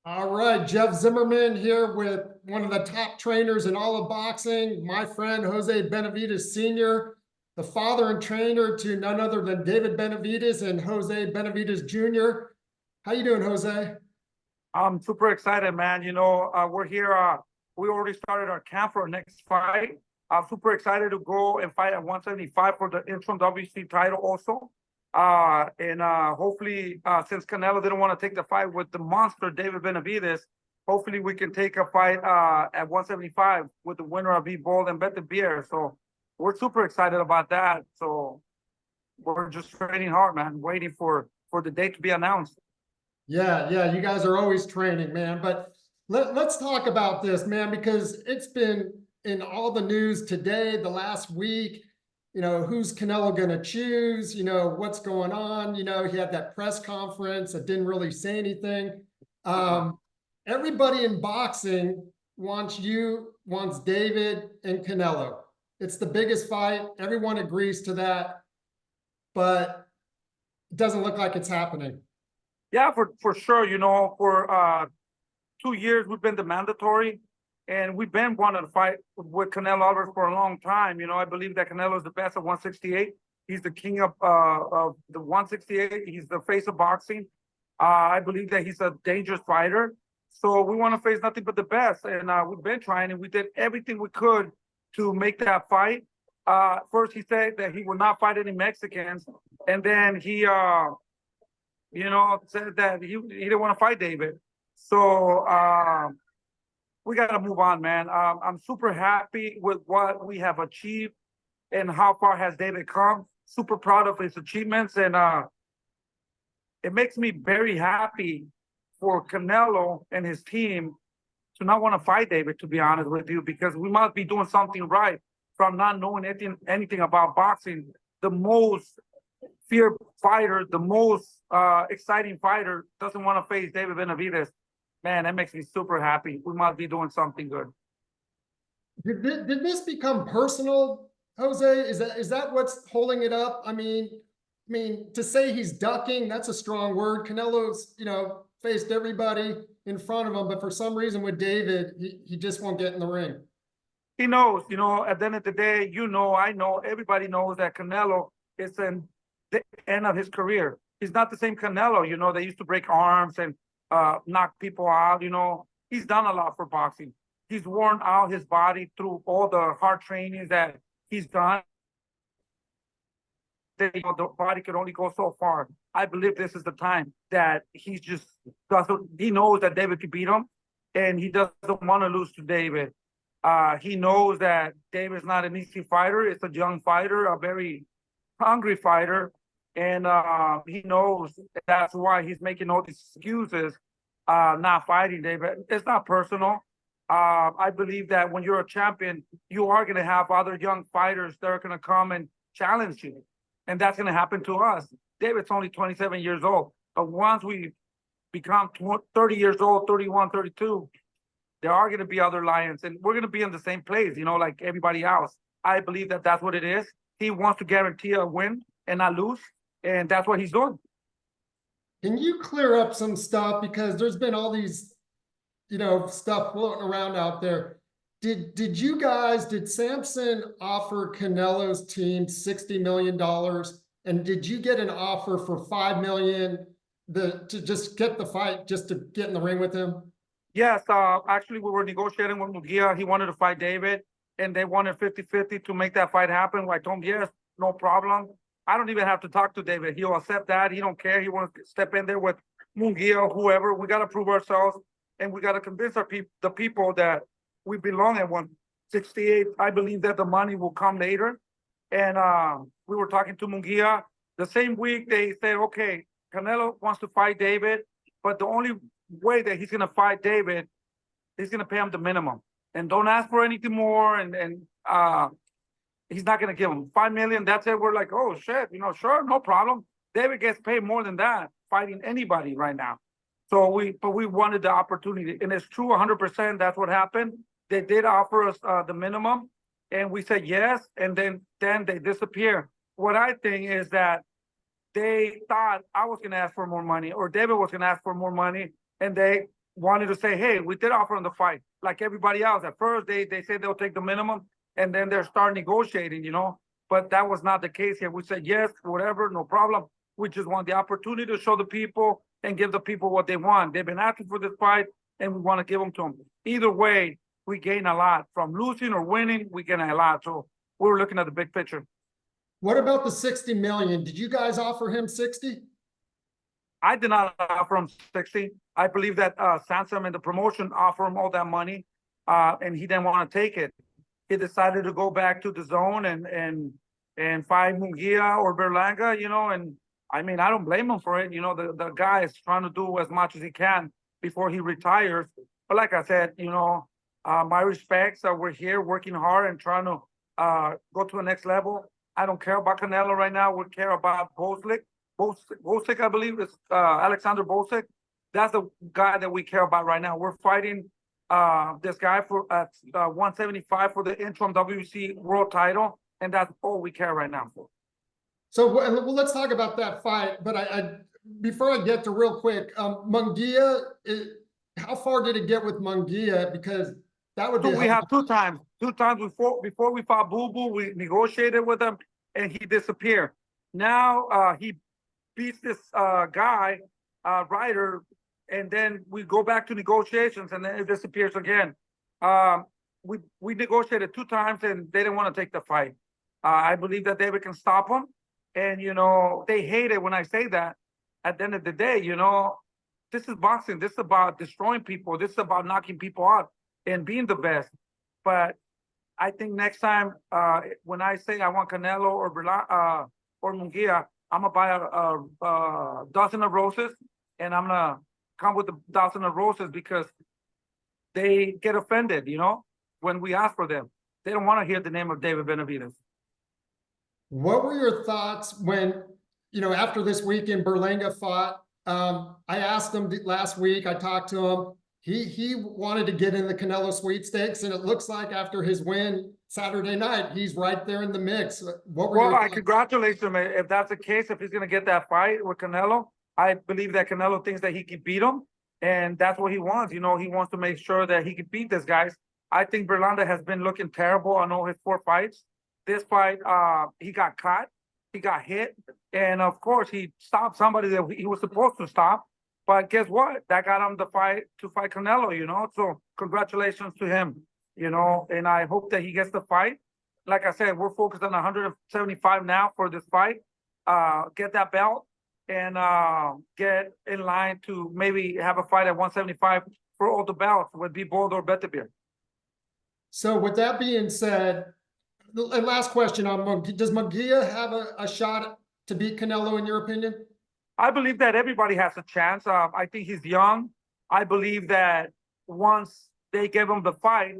All right, Jeff Zimmerman here with one of the top trainers in all of boxing, my friend Jose Benavidez Sr., the father and trainer to none other than David Benavidez and Jose Benavidez Jr. How you doing, Jose? I'm super excited, man. We're here. We already started our camp for our next fight. I'm super excited to go and fight at 175 for the interim WC title also. And hopefully, since Canelo didn't want to take the fight with the monster David Benavidez, hopefully we can take a fight at 175 with the winner of Bivol-Beterbiev. So we're super excited about that. So we're just training hard, man, waiting for the date to be announced. Yeah, you guys are always training, man. But let's talk about this, man, because it's been in all the news today, the last week. Who's Canelo going to choose? What's going on? He had that press conference that didn't really say anything. Everybody in boxing wants David and Canelo. It's the biggest fight. Everyone agrees to that, but it doesn't look like it's happening. Yeah, for sure. For 2 years we've been the mandatory, and we've been wanting to fight with Canelo Alvarez for a long time. I believe that Canelo is the best at 168. He's the king of the 168. He's the face of boxing. I believe that he's a dangerous fighter. So we want to face nothing but the best, and we've been trying, and we did everything we could to make that fight. First, he said that he would not fight any Mexicans, and then he said that he didn't want to fight David. So we got to move on, man. I'm super happy with what we have achieved and how far has David come. Super proud of his achievements, and it makes me very happy for Canelo and his team to not want to fight David, to be honest with you, because we must be doing something right from not knowing anything about boxing. The most feared fighter, the most exciting fighter doesn't want to face David Benavidez. Man, that makes me super happy. We must be doing something good. Did this become personal, Jose? Is that what's holding it up? I mean, to say he's ducking, that's a strong word. Canelo's, faced everybody in front of him, but for some reason with David, he just won't get in the ring. He knows, at the end of the day, I know, everybody knows that Canelo is in the end of his career. He's not the same Canelo, they used to break arms and knock people out. He's done a lot for boxing. He's worn out his body through all the hard trainings that he's done. The body can only go so far. I believe this is the time that he knows that David can beat him, and he doesn't want to lose to David. He knows that David's not an easy fighter. It's a young fighter, a very hungry fighter. And he knows that's why he's making all these excuses, not fighting David. It's not personal. I believe that when you're a champion, you are going to have other young fighters that are going to come and challenge you. And that's going to happen to us. David's only 27 years old. But once we become 30 years old, 31, 32, there are going to be other lions. And we're going to be in the same place, like everybody else. I believe that that's what it is. He wants to guarantee a win and not lose. And that's what he's doing. Can you clear up some stuff? Because there's been all these, stuff floating around out there. Did Samson offer Canelo's team $60 million? And did you get an offer for $5 million to just get the fight, just to get in the ring with him? Yes, actually we were negotiating with Mungia. He wanted to fight David, and they wanted 50-50 to make that fight happen. I told him, yes, no problem. I don't even have to talk to David. He'll accept that. He don't care. He wants to step in there with Mungia or whoever. We got to prove ourselves, and we got to convince the people that we belong at 168. I believe that the money will come later. And we were talking to Mungia. The same week, they said, okay, Canelo wants to fight David, but the only way that he's going to fight David, he's going to pay him the minimum. And don't ask for anything more, and he's not going to give him $5 million. That's it. We're like, oh, shit, sure, no problem. David gets paid more than that fighting anybody right now. So we wanted the opportunity. And it's true, 100%, that's what happened. They did offer us the minimum, and we said yes, and then they disappear. What I think is that they thought I was going to ask for more money, or David was going to ask for more money, and they wanted to say, hey, we did offer him the fight, like everybody else. At first, they said they'll take the minimum, and then they're start negotiating, you know. But that was not the case here. We said, yes, whatever, no problem. We just want the opportunity to show the people and give the people what they want. They've been asking for this fight, and we want to give them to them. Either way, we gain a lot. From losing or winning, we gain a lot. So we're looking at the big picture. What about the 60 million? Did you guys offer him 60? I did not offer him 60. I believe that Sansom and the promotion offered him all that money, and he didn't want to take it. He decided to go back to the zone and fight Mungia or Berlanga, you know, and I mean, I don't blame him for it. You know, the guy is trying to do as much as he can before he retires. But like I said, you know, my respects. We're here working hard and trying to go to the next level. I don't care about Canelo right now. We care about Gvozdyk. Gvozdyk, I believe, is Oleksandr Gvozdyk. That's the guy that we care about right now. We're fighting this guy for 175 for the interim WBC world title, and that's all we care right now for. So well, let's talk about that fight. But I before I get to real quick, Mungia, how far did it get with Mungia? Because that would be. So we have two times before we fought Boo Boo, we negotiated with him and he disappeared. Now he beats this guy, Ryder, and then we go back to negotiations and then it disappears again. We negotiated two times and they didn't want to take the fight. I believe that David can stop him. And, you know, they hate it when I say that. At the end of the day, you know, this is boxing. This is about destroying people. This is about knocking people out and being the best. But I think next time, when I say I want Canelo or Mungia, I'm going to buy a dozen of roses, and I'm going to come with a dozen of roses because they get offended, you know, when we ask for them. They don't want to hear the name of David Benavidez. What were your thoughts when, you know, after this weekend Berlanga fought? I asked him last week, I talked to him. He wanted to get in the Canelo sweepstakes, and it looks like after his win Saturday night, he's right there in the mix. What were your thoughts? I congratulate him. If that's the case, if he's going to get that fight with Canelo, I believe that Canelo thinks that he can beat him, and that's what he wants. You know, he wants to make sure that he can beat this guy. I think Berlanga has been looking terrible on all his 4 fights. This fight, he got caught, he got hit, and of course he stopped somebody that he was supposed to stop. But guess what? That got him to fight Canelo, you know. So congratulations to him, you know. And I hope that he gets the fight. Like I said, we're focused on 175 now for this fight. Get that belt and get in line to maybe have a fight at 175 for all the belts with Bivol-Beterbiev. So with that being said, and last question on Mungia, does Mungia have a shot to beat Canelo in your opinion? I believe that everybody has a chance. I think he's young. I believe that once they give him the fight,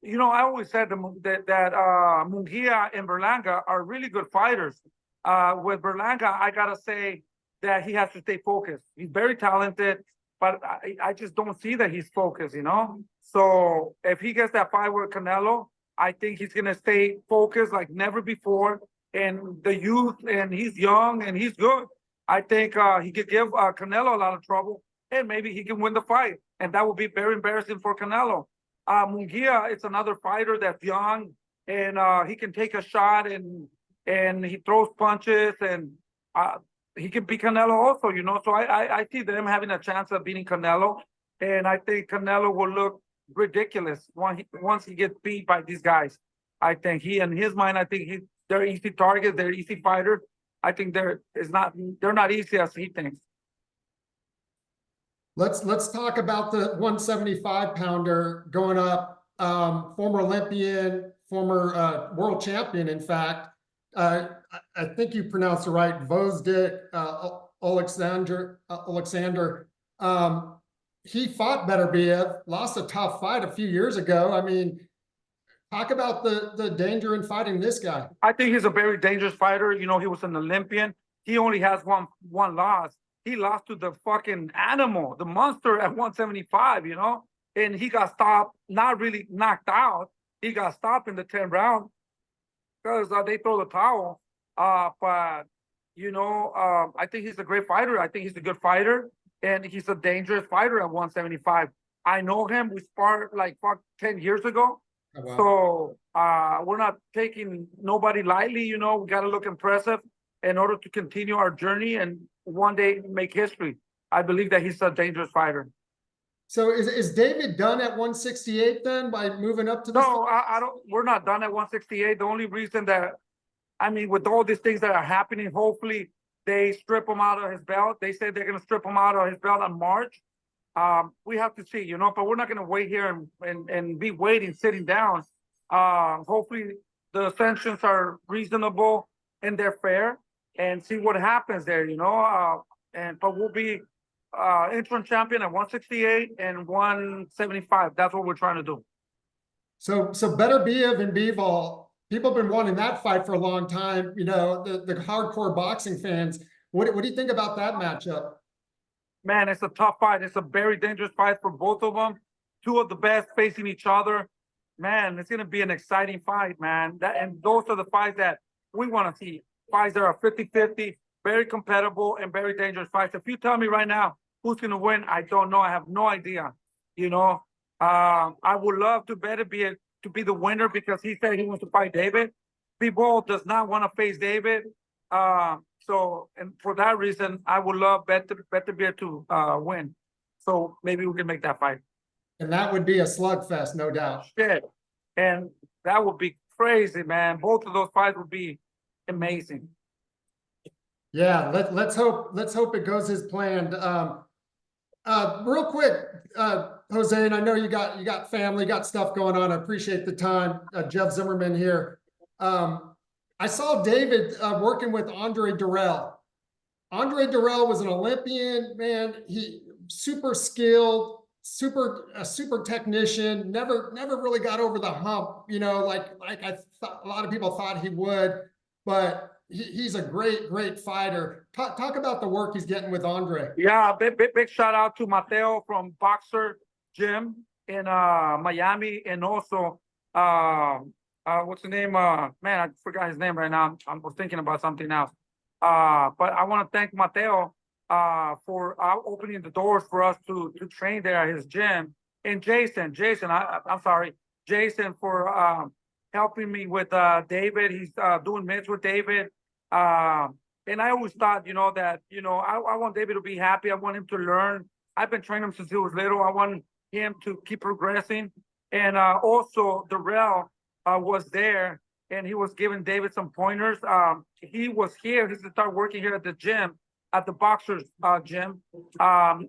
you know, I always said that Mungia and Berlanga are really good fighters. With Berlanga, I gotta say that he has to stay focused. He's very talented, but I just don't see that he's focused, you know? So if he gets that fight with Canelo, I think he's gonna stay focused like never before. And the youth, and he's young and he's good. I think he could give Canelo a lot of trouble, and maybe he can win the fight. And that would be very embarrassing for Canelo. Mungia, it's another fighter that's young, and he can take a shot, and he throws punches, and he can beat Canelo also, you know. So I see them having a chance of beating Canelo, and I think Canelo will look ridiculous once he gets beat by these guys. I think in his mind, I think they're easy targets, they're easy fighters. I think they're not easy as he thinks. Let's talk about the 175 pounder going up. Former Olympian, former world champion, in fact. I think you pronounced it right. Gvozdyk, Oleksandr. He fought Beterbiev, lost a tough fight a few years ago. I mean, talk about the danger in fighting this guy. I think he's a very dangerous fighter. You know, he was an Olympian. He only has one loss. He lost to the fucking animal, the monster at 175, you know? And he got stopped, not really knocked out. He got stopped in the 10th round because they throw the towel. But, you know, I think he's a great fighter. I think he's a good fighter. and he's a dangerous fighter at 175. I know him. We sparred like 10 years ago. Oh, wow. So we're not taking nobody lightly, you know. We got to look impressive in order to continue our journey and one day make history. I believe that he's a dangerous fighter. So is David done at 168 then by moving up to this? No, I don't. We're not done at 168. The only reason that, I mean, with all these things that are happening, hopefully they strip him out of his belt. They say they're going to strip him out of his belt on March. We have to see, you know, but we're not going to wait here and be waiting, sitting down. Hopefully the sanctions are reasonable and they're fair, and see what happens there, you know. But we'll be interim champion at 168 and 175. That's what we're trying to do. So Beterbiev and Bivol, people have been wanting that fight for a long time. You know, the hardcore boxing fans. What do you think about that matchup? Man, it's a tough fight. It's a very dangerous fight for both of them. Two of the best facing each other. Man, it's going to be an exciting fight, man. And those are the fights that we want to see. Fights that are 50-50, very compatible and very dangerous fights. If you tell me right now who's going to win, I don't know. I have no idea. You know, I would love to Beterbiev to be the winner because he said he wants to fight David. Bivol does not want to face David. So, and for that reason, I would love Beterbiev to win. So maybe we can make that fight. And that would be a slugfest, no doubt. Shit. And that would be crazy, man. Both of those fights would be amazing. Yeah, let's hope it goes as planned. Real quick, Jose, and I know you got family, got stuff going on. I appreciate the time. Jeff Zimmerman here. I saw David working with Andre Durrell. Andre Durrell was an Olympian, man. He super skilled, super technician. Never really got over the hump. You know, like I thought a lot of people thought he would, but he's a great fighter. Talk about the work he's getting with Andre. Yeah, big shout out to Mateo from Boxer Gym in Miami, and also what's the name? Man, I forgot his name right now. I was thinking about something else. But I want to thank Mateo for opening the doors for us to train there at his gym. And Jason, I'm sorry, Jason for helping me with David. He's doing mitts with David. And I always thought, you know, that, you know, I want David to be happy. I want him to learn. I've been training him since he was little. I want him to keep progressing. And also Durrell was there, and he was giving David some pointers. He was here. He's gonna start working here at the gym, at the Boxers gym.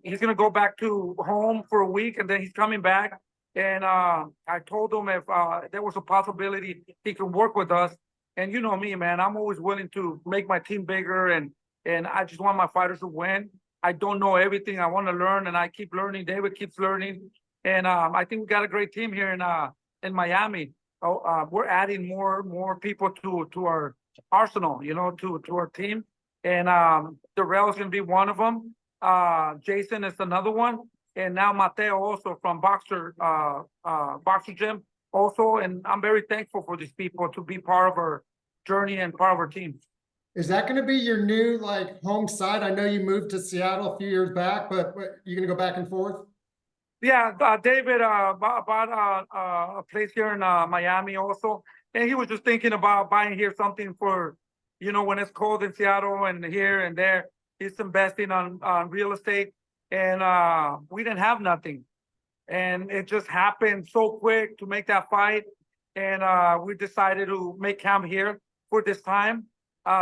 He's gonna go back to home for a week, and then he's coming back. And I told him if there was a possibility he could work with us. And you know me, man, I'm always willing to make my team bigger, and I just want my fighters to win. I don't know everything. I want to learn, and I keep learning. David keeps learning, and I think we got a great team here in Miami. We're adding more people to our arsenal, you know, to our team. And Durrell is going to be one of them. Jason is another one, and now Mateo also from Boxer Gym also. And I'm very thankful for these people to be part of our journey and part of our team. Is that going to be your new like home side? I know you moved to Seattle a few years back, but you're going to go back and forth? Yeah, David bought a place here in Miami also, and he was just thinking about buying here something for, you know, when it's cold in Seattle and here and there. He's investing on real estate, and we didn't have nothing, and it just happened so quick to make that fight, and we decided to make camp here for this time,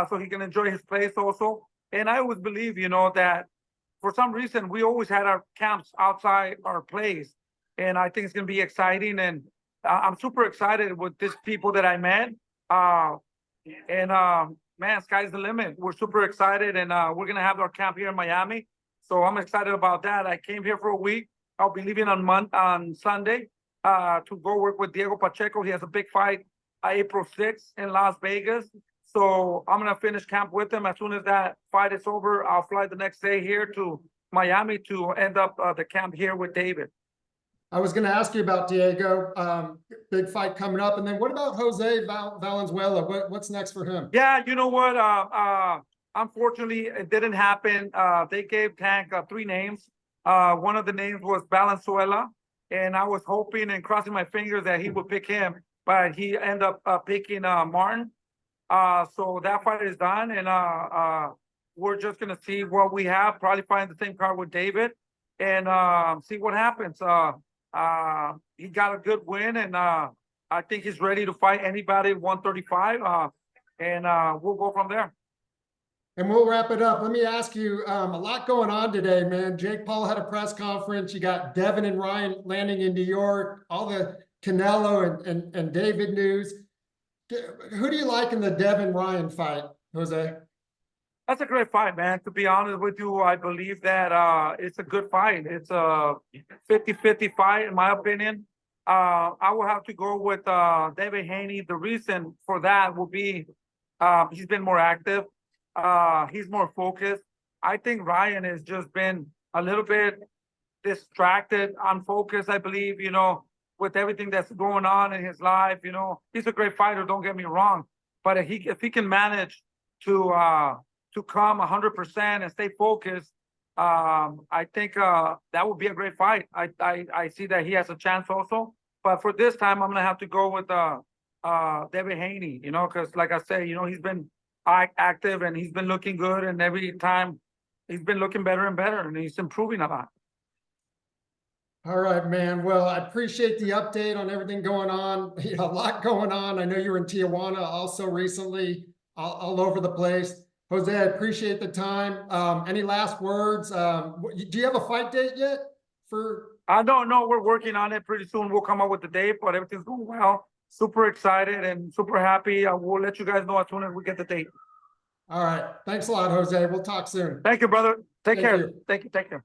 so he can enjoy his place also. And I always believe, you know, that for some reason, we always had our camps outside our place. And I think it's going to be exciting. And I'm super excited with these people that I met. Man, sky's the limit. We're super excited. And we're going to have our camp here in Miami. So I'm excited about that. I came here for a week. I'll be leaving on Sunday to go work with Diego Pacheco. He has a big fight April 6th in Las Vegas. So I'm going to finish camp with him. As soon as that fight is over, I'll fly the next day here to Miami to end up the camp here with David. I was going to ask you about Diego, big fight coming up. And then what about Jose Valenzuela? What's next for him? Yeah, you know what? Unfortunately, it didn't happen. They gave Tank 3 names. One of the names was Valenzuela, and I was hoping and crossing my fingers that he would pick him, but he ended up picking Martin. So that fight is done, and we're just gonna see what we have. Probably find the same card with David, and see what happens. He got a good win, and I think he's ready to fight anybody at 135. And we'll go from there. And we'll wrap it up. Let me ask you, a lot going on today, man. Jake Paul had a press conference. You got Devin and Ryan landing in New York, all the Canelo and David news. Who do you like in the Devin Ryan fight, Jose? That's a great fight, man. To be honest with you, I believe that it's a good fight. It's a 50-50 fight, in my opinion. I will have to go with David Haney. The reason for that will be he's been more active. He's more focused. I think Ryan has just been a little bit distracted, unfocused, I believe, you know, with everything that's going on in his life. You know, he's a great fighter, don't get me wrong. But if he can manage to come 100% and stay focused, I think that would be a great fight. I see that he has a chance also. But for this time, I'm gonna have to go with David Haney, you know, because like I said, you know, he's been active and he's been looking good, and every time he's been looking better and better, and he's improving a lot. All right, man. Well, I appreciate the update on everything going on. You know, a lot going on. I know you were in Tijuana also recently, all over the place. Jose, I appreciate the time. Any last words? Do you have a fight date yet for? I don't know. We're working on it. Pretty soon we'll come up with the date, but everything's going well. Super excited and super happy. I will let you guys know as soon as we get the date. All right. Thanks a lot, Jose. We'll talk soon. Thank you, brother. Take Thank care. you. Thank you. Take care.